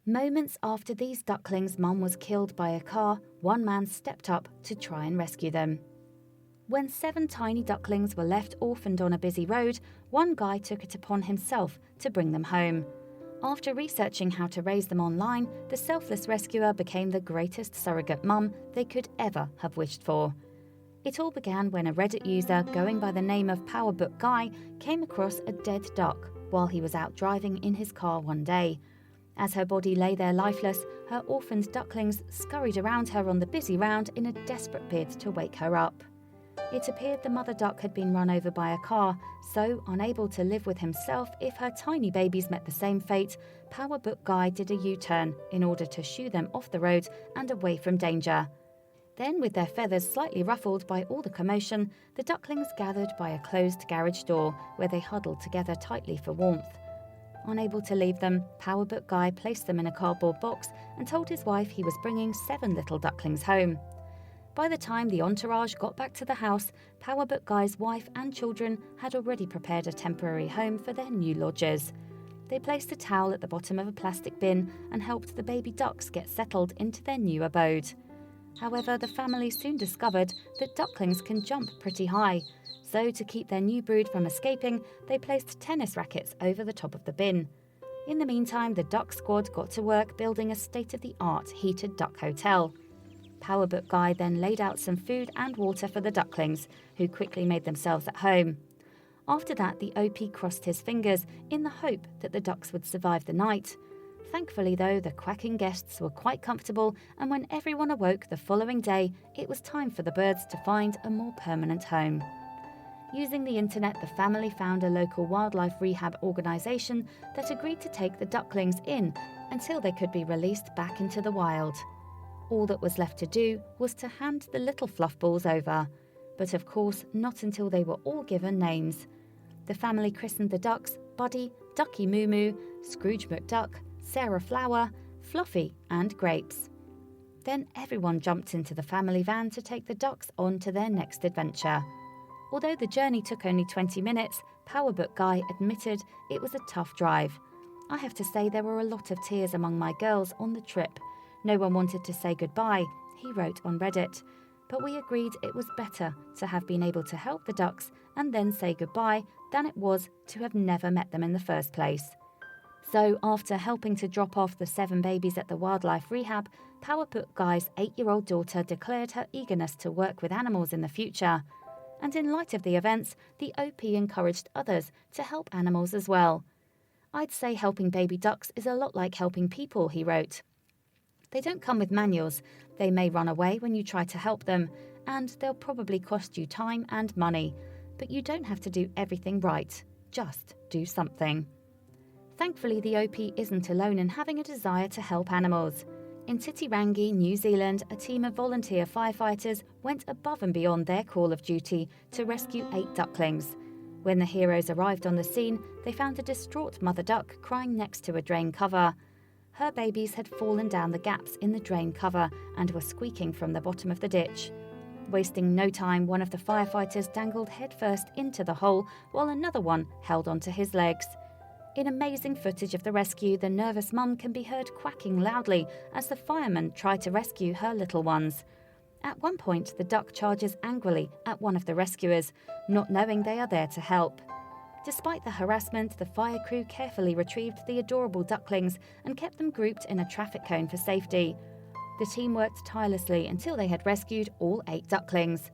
Moments after these ducklings' mum was killed by a car, one man stepped up to try and rescue them. When 7 tiny ducklings were left orphaned on a busy road, one guy took it upon himself to bring them home. After researching how to raise them online, the selfless rescuer became the greatest surrogate mum they could ever have wished for. It all began when a Reddit user going by the name of PowerBook Guy came across a dead duck while he was out driving in his car one day. As her body lay there lifeless, her orphaned ducklings scurried around her on the busy round in a desperate bid to wake her up. It appeared the mother duck had been run over by a car, so unable to live with himself if her tiny babies met the same fate, PowerBook Guy did a U-turn in order to shoo them off the road and away from danger. Then, with their feathers slightly ruffled by all the commotion, the ducklings gathered by a closed garage door where they huddled together tightly for warmth. Unable to leave them, PowerBook Guy placed them in a cardboard box and told his wife he was bringing 7 little ducklings home. By the time the entourage got back to the house, PowerBook Guy's wife and children had already prepared a temporary home for their new lodgers. They placed a towel at the bottom of a plastic bin and helped the baby ducks get settled into their new abode. However, the family soon discovered that ducklings can jump pretty high, so to keep their new brood from escaping, they placed tennis rackets over the top of the bin. In the meantime, the duck squad got to work building a state-of-the-art heated duck hotel. PowerBook Guy then laid out some food and water for the ducklings, who quickly made themselves at home. After that, the OP crossed his fingers in the hope that the ducks would survive the night. Thankfully, though, the quacking guests were quite comfortable, and when everyone awoke the following day, it was time for the birds to find a more permanent home. Using the internet, the family found a local wildlife rehab organisation that agreed to take the ducklings in until they could be released back into the wild. All that was left to do was to hand the little fluffballs over, but of course not until they were all given names. The family christened the ducks Buddy, Ducky Moo Moo, Scrooge McDuck, Sarah Flower, Fluffy and Grapes. Then everyone jumped into the family van to take the ducks on to their next adventure. Although the journey took only 20 minutes, PowerBook Guy admitted it was a tough drive. I have to say there were a lot of tears among my girls on the trip. No one wanted to say goodbye, he wrote on Reddit, but we agreed it was better to have been able to help the ducks and then say goodbye than it was to have never met them in the first place. So after helping to drop off the 7 babies at the wildlife rehab, PowerBook Guy's 8-year-old daughter declared her eagerness to work with animals in the future. And in light of the events, the OP encouraged others to help animals as well. I'd say helping baby ducks is a lot like helping people, he wrote. They don't come with manuals, they may run away when you try to help them, and they'll probably cost you time and money. But you don't have to do everything right, just do something. Thankfully, the OP isn't alone in having a desire to help animals. In Titirangi, New Zealand, a team of volunteer firefighters went above and beyond their call of duty to rescue 8 ducklings. When the heroes arrived on the scene, they found a distraught mother duck crying next to a drain cover. Her babies had fallen down the gaps in the drain cover and were squeaking from the bottom of the ditch. Wasting no time, one of the firefighters dangled headfirst into the hole while another one held onto his legs. In amazing footage of the rescue, the nervous mum can be heard quacking loudly as the firemen try to rescue her little ones. At one point, the duck charges angrily at one of the rescuers, not knowing they are there to help. Despite the harassment, the fire crew carefully retrieved the adorable ducklings and kept them grouped in a traffic cone for safety. The team worked tirelessly until they had rescued all 8 ducklings.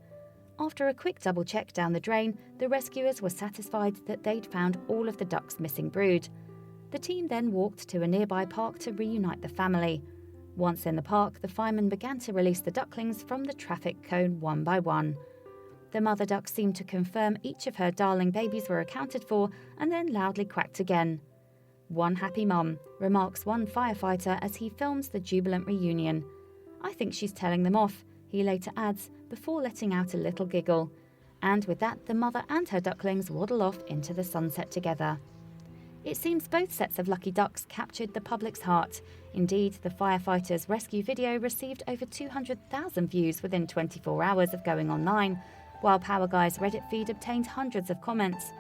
After a quick double check down the drain, the rescuers were satisfied that they'd found all of the ducks' missing brood. The team then walked to a nearby park to reunite the family. Once in the park, the firemen began to release the ducklings from the traffic cone one by one. The mother duck seemed to confirm each of her darling babies were accounted for and then loudly quacked again. "One happy mum," remarks one firefighter as he films the jubilant reunion. "I think she's telling them off," he later adds, before letting out a little giggle. And with that, the mother and her ducklings waddle off into the sunset together. It seems both sets of lucky ducks captured the public's heart. Indeed, the firefighters' rescue video received over 200,000 views within 24 hours of going online, while Power Guy's Reddit feed obtained hundreds of comments.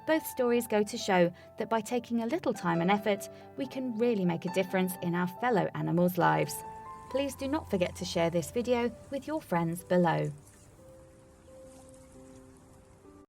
Both stories go to show that by taking a little time and effort, we can really make a difference in our fellow animals' lives. Please do not forget to share this video with your friends below.